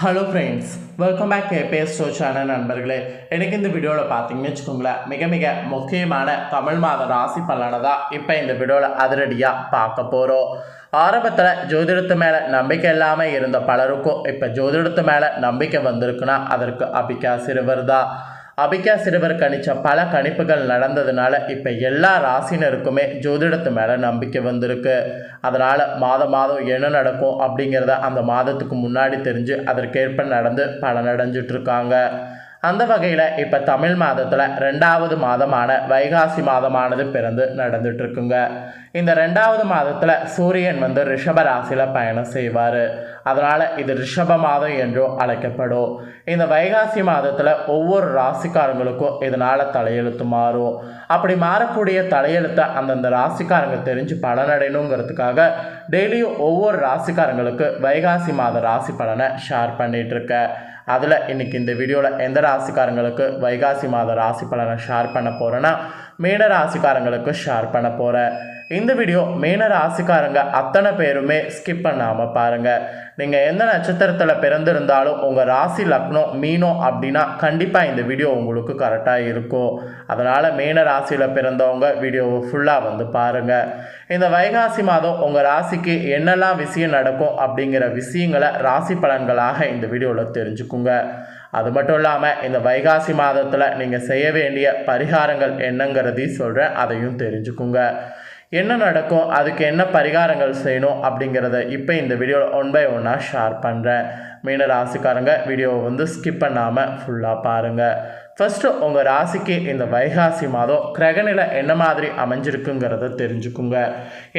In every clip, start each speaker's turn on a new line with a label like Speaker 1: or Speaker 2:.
Speaker 1: Hello friends, welcome back KBS show channel நண்பர்களே. எனக்கு இந்த வீடியோவில் பார்த்தீங்கன்னு வச்சுக்கோங்களேன், மிக முக்கியமான தமிழ் மாத ராசி பலனை தான் இப்போ இந்த வீடியோவில் அதிரடியாக பார்க்க போகிறோம். ஆரம்பத்தில் ஜோதிடத்து மேலே நம்பிக்கை இல்லாமல் இருந்த பலருக்கும் இப்போ ஜோதிடத்து மேலே நம்பிக்கை வந்திருக்குன்னா அதற்கு அபிகா சிறுவர் தான். அபிகா சிறுவர் கணித்த பல கணிப்புகள் நடந்ததுனால இப்போ எல்லா ராசினருக்குமே ஜோதிடத்து மேலே நம்பிக்கை வந்திருக்கு. அதனால் மாதம் என்ன நடக்கும் அப்படிங்கிறத அந்த மாதத்துக்கு முன்னாடி தெரிஞ்சு அதற்கேற்ப நடந்து பலனடைஞ்சிட்ருக்காங்க. அந்த வகையில் இப்போ தமிழ் மாதத்தில் 2வது மாதமான வைகாசி மாதமானது பிறந்து நடந்துட்டுருக்குங்க. இந்த 2வது மாதத்தில் சூரியன் ரிஷப ராசியில் பயணம் செய்வார். அதனால் இது ரிஷப மாதம் என்றும் அழைக்கப்படும். இந்த வைகாசி மாதத்தில் ஒவ்வொரு ராசிக்காரங்களுக்கும் இதனால் தலையெழுத்து மாறும். அப்படி மாறக்கூடிய தலையெழுத்தை அந்தந்த ராசிக்காரங்க தெரிஞ்சு பலனடையணுங்கிறதுக்காக டெய்லியும் ஒவ்வொரு ராசிக்காரங்களுக்கு வைகாசி மாத ராசி பலனை ஷேர் பண்ணிகிட்ருக்கேன். அதில் இன்றைக்கி இந்த வீடியோவில் எந்த ராசிக்காரங்களுக்கு வைகாசி மாத ராசி பலனை ஷேர் பண்ண போகிறேன்னா மீன ராசிக்காரங்களுக்கு ஷேர் பண்ண போகிறேன். இந்த வீடியோ மீன ராசிக்காரங்க அத்தனை பேருமே ஸ்கிப் பண்ணாமல் பாருங்கள். நீங்கள் எந்த நட்சத்திரத்தில் பிறந்திருந்தாலும் உங்கள் ராசி லக்னம் மீனம் அப்படின்னா கண்டிப்பாக இந்த வீடியோ உங்களுக்கு கரெக்டாக இருக்கும். அதனால் மீன ராசியில் பிறந்தவங்க வீடியோவை ஃபுல்லாக பாருங்கள். இந்த வைகாசி மாதம் உங்கள் ராசிக்கு என்னெல்லாம் விஷயம் நடக்கும் அப்படிங்கிற விஷயங்களை ராசி பலன்களாக இந்த வீடியோவில் தெரிஞ்சுக்குங்க. அது மட்டும் இல்லாமல் இந்த வைகாசி மாதத்தில் நீங்கள் செய்ய வேண்டிய பரிகாரங்கள் என்னங்கிறதையும் சொல்கிறேன், அதையும் தெரிஞ்சுக்குங்க. என்ன நடக்கும், அதுக்கு என்ன பரிகாரங்கள் செய்யணும் அப்படிங்கிறத இப்போ இந்த வீடியோவில் 1 by 1 ஷேர் பண்ணுறேன். மீன ராசிக்காரங்க வீடியோவை ஸ்கிப் பண்ணாமல் ஃபுல்லாக பாருங்கள். ஃபஸ்ட்டு உங்கள் ராசிக்கு இந்த வைகாசி மாதம் கிரகநிலை என்ன மாதிரி அமைஞ்சிருக்குங்கிறத தெரிஞ்சுக்குங்க.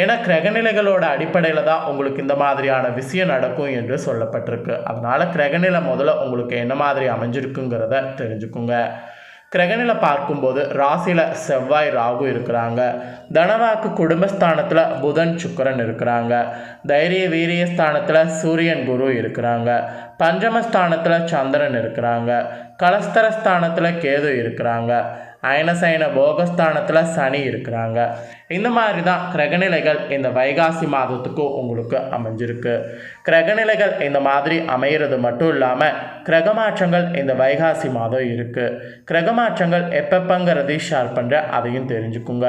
Speaker 1: ஏன்னா கிரகநிலைகளோட அடிப்படையில் தான் உங்களுக்கு இந்த மாதிரியான விஷயம் நடக்கும் என்று சொல்லப்பட்டிருக்கு. அதனால் கிரகநிலை முதல்ல உங்களுக்கு என்ன மாதிரி அமைஞ்சிருக்குங்கிறத தெரிஞ்சுக்குங்க. கிரகநிலை பார்க்கும்போது ராசியில் செவ்வாய் ராகு இருக்கிறாங்க. தனவாக்கு குடும்பஸ்தானத்தில் புதன் சுக்கிரன் இருக்கிறாங்க. தைரிய வீரிய ஸ்தானத்தில் சூரியன் குரு இருக்கிறாங்க. பஞ்சமஸ்தானத்தில் சந்திரன் இருக்கிறாங்க. கலஸ்தரஸ்தானத்தில் கேது இருக்கிறாங்க. அயனசயன போகஸ்தானத்தில் சனி இருக்கிறாங்க. இந்த மாதிரி தான் கிரகநிலைகள் இந்த வைகாசி மாதத்துக்கு உங்களுக்கு அமைஞ்சிருக்கு. கிரகநிலைகள் இந்த மாதிரி அமையிறது மட்டும் இல்லாமல் கிரகமாற்றங்கள் இந்த வைகாசி மாதம் இருக்குது. கிரகமாற்றங்கள் எப்பப்பங்கிறதை ஷேர் பண்ணுற அதையும் தெரிஞ்சுக்குங்க.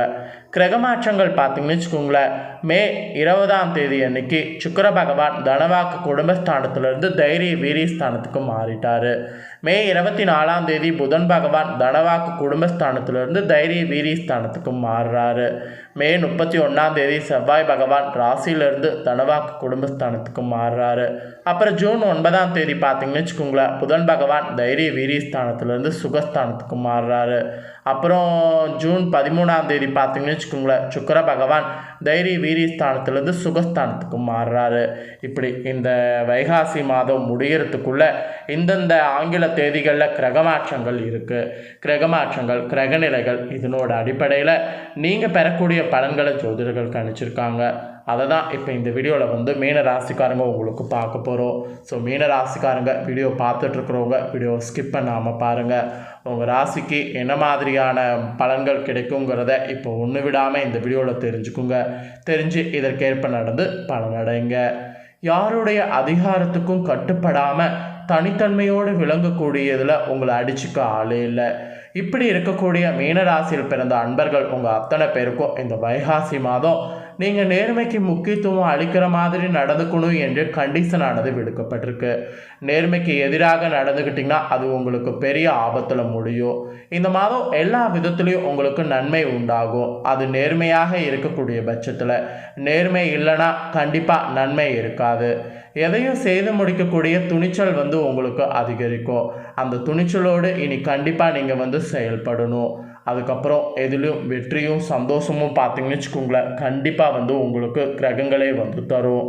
Speaker 1: கிரகமாற்றங்கள் பார்த்தீங்கன்னு வச்சுக்கோங்களேன், மே 20ஆம் தேதி அன்னைக்கு சுக்கிர பகவான் தனவாக்கு குடும்பஸ்தானத்திலிருந்து தைரிய வீரிய ஸ்தானத்துக்கு மாறிட்டார். மே 24ஆம் தேதி புதன் பகவான் தனவாக்கு குடும்பஸ்தானத்திலிருந்து தைரிய வீரிய ஸ்தானத்துக்கு மாறுறாரு. மே 31ஆம் தேதி செவ்வாய் பகவான் ராசியிலிருந்து தனவாக்கு குடும்பஸ்தானத்துக்கு மாறுறாரு. அப்புறம் ஜூன் 9ஆம் தேதி பார்த்தீங்கன்னு வச்சுக்கோங்களேன், புதன் பகவான் தைரிய வீரிய ஸ்தானத்திலிருந்து சுகஸ்தானத்துக்கு மாறுறாரு. அப்புறம் ஜூன் 13ஆம் தேதி பார்த்தீங்கன்னு வச்சுக்கோங்களேன், சுக்கிர பகவான் தைரிய வீரிய ஸ்தானத்திலிருந்து சுகஸ்தானத்துக்கு மாறுறாரு. இப்படி இந்த வைகாசி மாதம் முடிகிறதுக்குள்ள இந்தந்த ஆங்கில தேதிகளில் கிரகமாற்றங்கள் இருக்குது. கிரகமாற்றங்கள் கிரகநிலைகள் இதனோட அடிப்படையில் நீங்கள் பெறக்கூடிய பலன்களை ஜோதிடர்கள் கணிச்சிருக்காங்க. அதை தான் இப்போ இந்த வீடியோவில் மீன ராசிக்காரங்க உங்களுக்கு பார்க்க போகிறோம். ஸோ மீன ராசிக்காரங்க வீடியோ பார்த்துட்ருக்குறவங்க வீடியோ ஸ்கிப் பண்ணாமல் பாருங்கள். உங்கள் ராசிக்கு என்ன மாதிரியான பலன்கள் கிடைக்குங்கிறத இப்போ ஒன்று விடாமல் இந்த வீடியோவில் தெரிஞ்சுக்குங்க. தெரிஞ்சு இதற்கேற்ப நடந்து பலனடைங்க. யாருடைய அதிகாரத்துக்கும் கட்டுப்படாமல் தனித்தன்மையோடு விளங்கக்கூடியதில் உங்களை அடிச்சுக்க ஆளே இல்லை. இப்படி இருக்கக்கூடிய மீனராசியில் பிறந்த அன்பர்கள் உங்கள் அத்தனை பேருக்கும் இந்த வைகாசி மாதம் நீங்கள் நேர்மைக்கு முக்கியத்துவம் அளிக்கிற மாதிரி நடந்துக்கணும் என்று கண்டிஷனானது விடுக்கப்பட்டிருக்கு. நேர்மைக்கு எதிராக நடந்துக்கிட்டிங்கன்னா அது உங்களுக்கு பெரிய ஆபத்தில் முடியும். இந்த மாதம் எல்லா விதத்துலேயும் உங்களுக்கு நன்மை உண்டாகும். அது நேர்மையாக இருக்கக்கூடிய பட்சத்தில். நேர்மை இல்லைன்னா கண்டிப்பாக நன்மை இருக்காது. எதையும் செய்து முடிக்கக்கூடிய துணிச்சல் உங்களுக்கு அதிகரிக்கும். அந்த துணிச்சலோடு இனி கண்டிப்பாக நீங்கள் செயல்படணும். அதுக்கப்புறம் எதுலேயும் வெற்றியும் சந்தோஷமும் பார்த்தீங்கன்னு வச்சுக்கோங்களேன், கண்டிப்பாக உங்களுக்கு கிரகங்களே தரும்.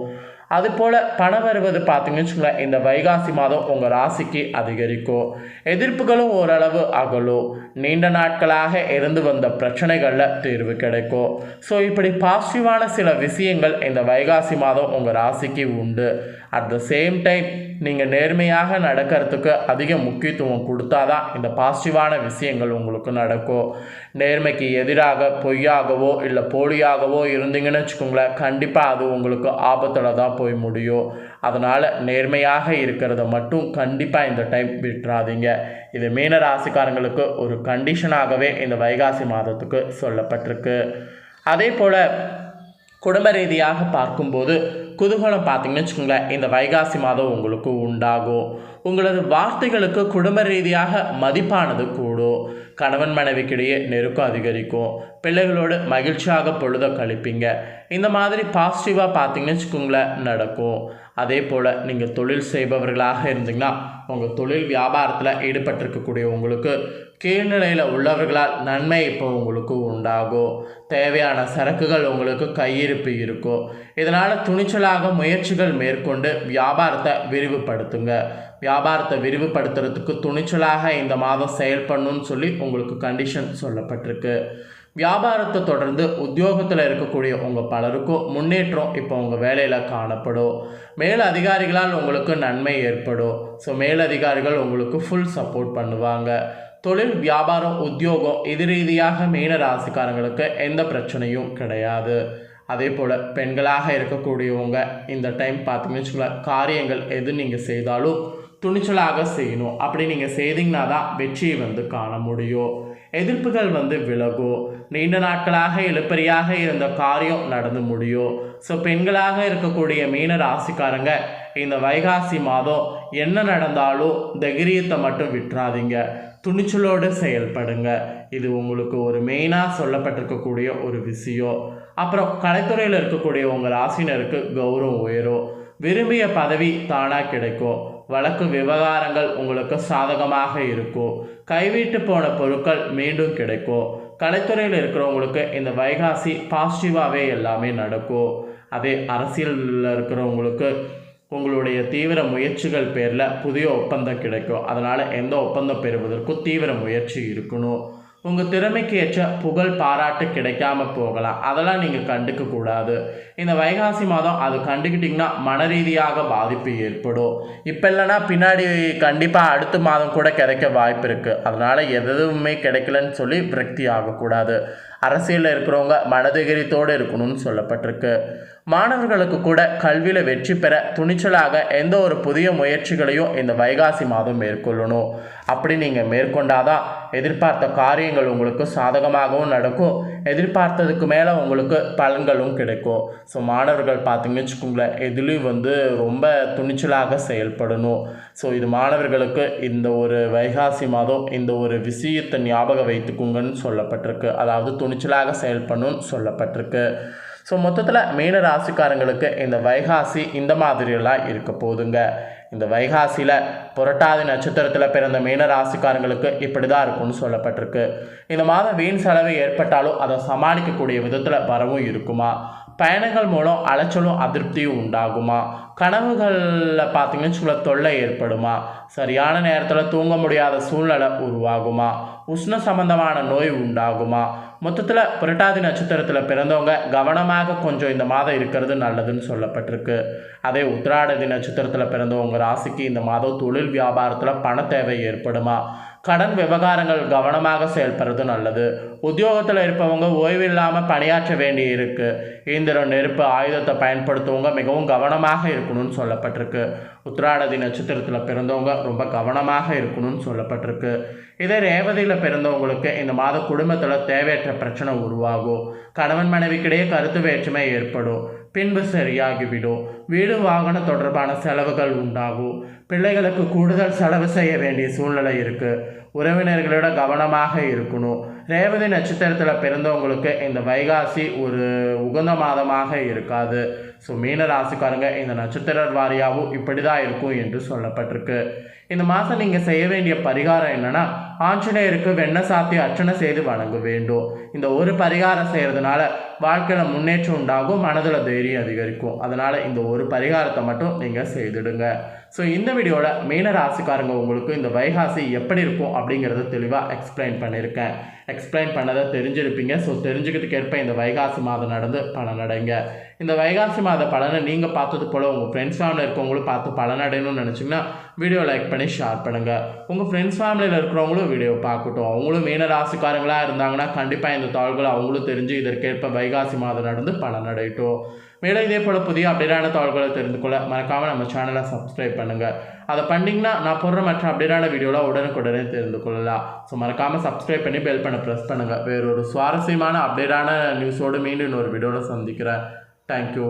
Speaker 1: அதுபோல் பணம் வருவது பார்த்தீங்கன்னு வச்சுக்கோங்களேன், இந்த வைகாசி மாதம் உங்கள் ராசிக்கு அதிகரிக்கும். எதிர்ப்புகளும் ஓரளவு அகலும். நீண்ட நாட்களாக இருந்து வந்த பிரச்சனைகளில் தீர்வு கிடைக்கும். ஸோ இப்படி பாசிட்டிவான சில விஷயங்கள் இந்த வைகாசி மாதம் உங்கள் ராசிக்கு உண்டு. அட் த சேம் டைம் நீங்கள் நேர்மையாக நடக்கிறதுக்கு அதிக முக்கியத்துவம் கொடுத்தாதான் இந்த பாசிட்டிவான விஷயங்கள் உங்களுக்கு நடக்கும். நேர்மைக்கு எதிராக பொய்யாகவோ இல்லை போலியாகவோ இருந்தீங்கன்னு வச்சுக்கோங்களேன், கண்டிப்பாக அது உங்களுக்கு ஆபத்தில் தான் போய் முடியும். அதனால் நேர்மையாக இருக்கிறத மட்டும் கண்டிப்பாக இந்த டைம் விட்டுறாதீங்க. இது மீன ராசிக்காரங்களுக்கு ஒரு கண்டிஷனாகவே இந்த வைகாசி மாதத்துக்கு சொல்லப்பட்டிருக்கு. அதே போல் குடும்ப ரீதியாக பார்க்கும்போது குதூகலம் பார்த்தீங்கன்னு வச்சுக்கோங்களேன், இந்த வைகாசி மாதம் உங்களுக்கு உண்டாகும். உங்களது வார்த்தைகளுக்கு குடும்ப ரீதியாக மதிப்பானது கூடும். கணவன் மனைவிக்கிடையே நெருக்கம் அதிகரிக்கும். பிள்ளைகளோடு மகிழ்ச்சியாக பொழுத கழிப்பீங்க. இந்த மாதிரி பாசிட்டிவாக பார்த்தீங்கன்னு வச்சுக்கோங்களேன் நடக்கும். அதே போல் நீங்கள் தொழில் செய்பவர்களாக இருந்தீங்கன்னா உங்கள் தொழில் வியாபாரத்தில் ஈடுபட்டிருக்கக்கூடிய உங்களுக்கு கீழ்நிலையில் உள்ளவர்களால் நன்மை இப்போ உங்களுக்கு உண்டாகும். தேவையான சரக்குகள் உங்களுக்கு கையிருப்பு இருக்கும். இதனால் துணிச்சலாக முயற்சிகள் மேற்கொண்டு வியாபாரத்தை விரிவுபடுத்துங்க. வியாபாரத்தை விரிவுபடுத்துறதுக்கு துணிச்சலாக இந்த மாதம் செயல்படணும்னு சொல்லி உங்களுக்கு கண்டிஷன் சொல்லப்பட்டிருக்கு. வியாபாரத்தை தொடர்ந்து உத்தியோகத்தில் இருக்கக்கூடிய உங்கள் பலருக்கும் முன்னேற்றம் இப்போ உங்கள் வேலையில் காணப்படும். மேல் அதிகாரிகளால் உங்களுக்கு நன்மை ஏற்படும். ஸோ மேலதிகாரிகள் உங்களுக்கு ஃபுல் சப்போர்ட் பண்ணுவாங்க. தொழில் வியாபாரம் உத்தியோகம் இது ரீதியாக மீன ராசிக்காரங்களுக்கு எந்த பிரச்சனையும் கிடையாது. அதே போல் பெண்களாக இருக்கக்கூடியவங்க இந்த டைம் பார்த்தீங்கன்னு வச்சுக்கோங்களேன், காரியங்கள் எது நீங்கள் செய்தாலும் துணிச்சலாக செய்யணும். அப்படி நீங்கள் செய்தீங்கன்னா தான் வெற்றியை காண முடியும். எதிர்ப்புகள் விலகும். நீண்ட நாட்களாக இழுப்பறியாக இருந்த காரியம் நடந்து முடியும். ஸோ பெண்களாக இருக்கக்கூடிய மீன ராசிக்காரங்க இந்த வைகாசி மாதம் என்ன நடந்தாலும் தைரியத்தை மட்டும் விட்டுறாதீங்க. துணிச்சலோடு செயல்படுங்க. இது உங்களுக்கு ஒரு மெயினாக சொல்லப்பட்டிருக்கக்கூடிய ஒரு விஷயம். அப்புறம் கலைத்துறையில் இருக்கக்கூடிய உங்கள் ராசினருக்கு கௌரவம் உயரும். விரும்பிய பதவி தானாக கிடைக்கும். வழக்கு விவகாரங்கள் உங்களுக்கு சாதகமாக இருக்கும். கைவிட்டு போன பொருட்கள் மீண்டும் கிடைக்கும். கலைத்துறையில் இருக்கிறவங்களுக்கு இந்த வைகாசி பாசிட்டிவாகவே எல்லாமே நடக்கும். அதே அரசியலில் இருக்கிறவங்களுக்கு உங்களுடைய தீவிர முயற்சிகள் பேரில் புதிய ஒப்பந்தம் கிடைக்கும். அதனால் எந்த ஒப்பந்தம் பெறுவதற்கும் தீவிர முயற்சி இருக்கணும். உங்கள் திறமைக்கு ஏற்ற புகழ் பாராட்டு கிடைக்காம போகலாம். அதெல்லாம் நீங்கள் கண்டுக்கக்கூடாது. இந்த வைகாசி மாதம் அது கண்டுக்கிட்டிங்கன்னா மன ரீதியாக பாதிப்பு ஏற்படும். இப்போ இல்லைன்னா பின்னாடி கண்டிப்பாக அடுத்த மாதம் கூட கிடைக்க வாய்ப்பு இருக்குது. அதனால் எதுவுமே கிடைக்கலன்னு சொல்லி விரக்தி ஆகக்கூடாது. அரசியலில் இருக்கிறவங்க மனதிகரித்தோடு இருக்கணும்னு சொல்லப்பட்டிருக்கு. மாணவர்களுக்கு கூட கல்வியில் வெற்றி பெற துணிச்சலாக எந்த ஒரு புதிய முயற்சிகளையும் இந்த வைகாசி மாதம் மேற்கொள்ளணும். அப்படி நீங்கள் மேற்கொண்டாதான் எதிர்பார்த்த காரியங்கள் உங்களுக்கு சாதகமாகவும் நடக்கும். எதிர்பார்த்ததுக்கு மேலே உங்களுக்கு பலன்களும் கிடைக்கும். ஸோ மாணவர்கள் பார்த்தீங்கன்னு வச்சுக்கோங்களேன், எதுலேயும் ரொம்ப துணிச்சலாக செயல்படணும். ஸோ இது மாணவர்களுக்கு இந்த ஒரு வைகாசி மாதம் இந்த ஒரு விஷயத்தை ஞாபகம் வைத்துக்குங்கன்னு சொல்லப்பட்டிருக்கு. அதாவது துணிச்சலாக செயல்படணும்னு சொல்லப்பட்டிருக்கு. ஸோ மொத்தத்தில் மீன ராசிக்காரங்களுக்கு இந்த வைகாசி இந்த மாதிரியெல்லாம் இருக்க போதுங்க. இந்த வைகாசியில் புரட்டாதி நட்சத்திரத்தில் பிறந்த மீன ராசிக்காரங்களுக்கு இப்படி தான் இருக்கும்னு சொல்லப்பட்டிருக்கு. இந்த மாதம் வீண் செலவு ஏற்பட்டாலும் அதை சமாளிக்கக்கூடிய விதத்தில் வரவும் இருக்குமா? பயணங்கள் மூலம் அலைச்சலும் அதிருப்தியும் உண்டாகுமா? கனவுகளில் பார்த்தீங்கன்னா தொல்லை ஏற்படுமா? சரியான நேரத்தில் தூங்க முடியாத சூழ்நிலை உருவாகுமா? உஷ்ண சம்பந்தமான நோய் உண்டாகுமா? மொத்தத்தில் புரட்டாதி நட்சத்திரத்தில் பிறந்தவங்க கவனமாக கொஞ்சம் இந்த மாதம் இருக்கிறது நல்லதுன்னு சொல்லப்பட்டிருக்கு. அதே உத்திராடதி நட்சத்திரத்தில் பிறந்தவங்க ராசிக்கு இந்த மாதம் தொழில் வியாபாரத்தில் பண தேவை ஏற்படுமா? கடன் விவகாரங்கள் கவனமாக செயல்படுறது நல்லது. உத்தியோகத்தில் இருப்பவங்க ஓய்வு இல்லாமல் பணியாற்ற வேண்டி இருக்குது. இயந்திரம் நெருப்பு ஆயுதத்தை பயன்படுத்துவங்க மிகவும் கவனமாக இருக்கணும்னு சொல்லப்பட்டிருக்கு. உத்திராடதி நட்சத்திரத்தில் பிறந்தவங்க ரொம்ப கவனமாக இருக்கணும்னு சொல்லப்பட்டிருக்கு. இதே ரேவதியில் பிறந்தவங்களுக்கு இந்த மாத குடும்பத்தில் தேவையற்ற பிரச்சனை உருவாகும். கணவன் மனைவிக்கிடையே கருத்து வேற்றுமை ஏற்படும். பின்பு சரியாகிவிடும். வீடு வாகன தொடர்பான செலவுகள் உண்டாகும். பிள்ளைகளுக்கு கூடுதல் செலவு செய்ய வேண்டிய சூழ்நிலை இருக்குது. உறவினர்களோட கவனமாக இருக்கணும். ரேவதி நட்சத்திரத்தில் பிறந்தவங்களுக்கு இந்த வைகாசி ஒரு உகந்த மாதமாக இருக்காது. ஸோ மீன ராசிக்காரங்க இந்த நட்சத்திர வாரியாகவும் இப்படி தான் இருக்கும் என்று சொல்லப்பட்டிருக்கு. இந்த மாதம் நீங்கள் செய்ய வேண்டிய பரிகாரம் என்னென்னா, ஆஞ்சநேயருக்கு வெண்ணெய் சாத்தி அர்ச்சனை செய்து வணங்க வேண்டும். இந்த ஒரு பரிகாரம் செய்கிறதுனால வாழ்க்கையில் முன்னேற்றம் உண்டாகும். மனதில் தைரியம் அதிகரிக்கும். அதனால் இந்த ஒரு பரிகாரத்தை மட்டும் நீங்கள் செய்துடுங்க. ஸோ இந்த வீடியோவில் மீன ராசிக்காரங்க உங்களுக்கு இந்த வைகாசி எப்படி இருக்கும் அப்படிங்கிறத தெளிவாக எக்ஸ்பிளைன் பண்ணதை தெரிஞ்சிருப்பீங்க. ஸோ தெரிஞ்சுக்கிறதுக்கு ஏற்ப இந்த வைகாசி மாதம் நடந்து பலனடைங்க. இந்த வைகாசி மாத பலனை நீங்கள் பார்த்தது போல் உங்கள் ஃப்ரெண்ட்ஸ் ஃபேமிலியில் இருக்கவங்களும் பார்த்து பலனடையணும்னு நினச்சிங்கன்னா வீடியோ லைக் பண்ணி ஷேர் பண்ணுங்கள். உங்கள் ஃப்ரெண்ட்ஸ் ஃபேமிலியில் இருக்கிறவங்களும் வீடியோ பார்க்கட்டும். அவங்களும் மீன ராசிக்காரங்களாக இருந்தாங்கன்னா கண்டிப்பாக இந்த தாள்களை அவங்களும் தெரிஞ்சு இதற்கேற்ப வைகாசி மாதம் நடந்து பலனடையட்டும். மேலும் இதே போல் புதிய அப்டேட்டான தகவல்களை தெரிந்து கொள்ள மறக்காமல் நம்ம சேனலை சப்ஸ்கிரைப் பண்ணுங்கள். அதை பண்ணிங்கன்னா நான் போடுற மற்ற அப்டேட்டான வீடியோலாம் உடனுக்குடனே தெரிந்து கொள்ளலாம். ஸோ மறக்காமல் சப்ஸ்கிரைப் பண்ணி பெல் பண்ண ப்ரெஸ் பண்ணுங்கள். வேறு ஒரு சுவாரஸ்யமான அப்டேட்டான நியூஸோடு மீண்டும் இன்னொரு வீடியோவில் சந்திக்கிறேன். தேங்க்யூ.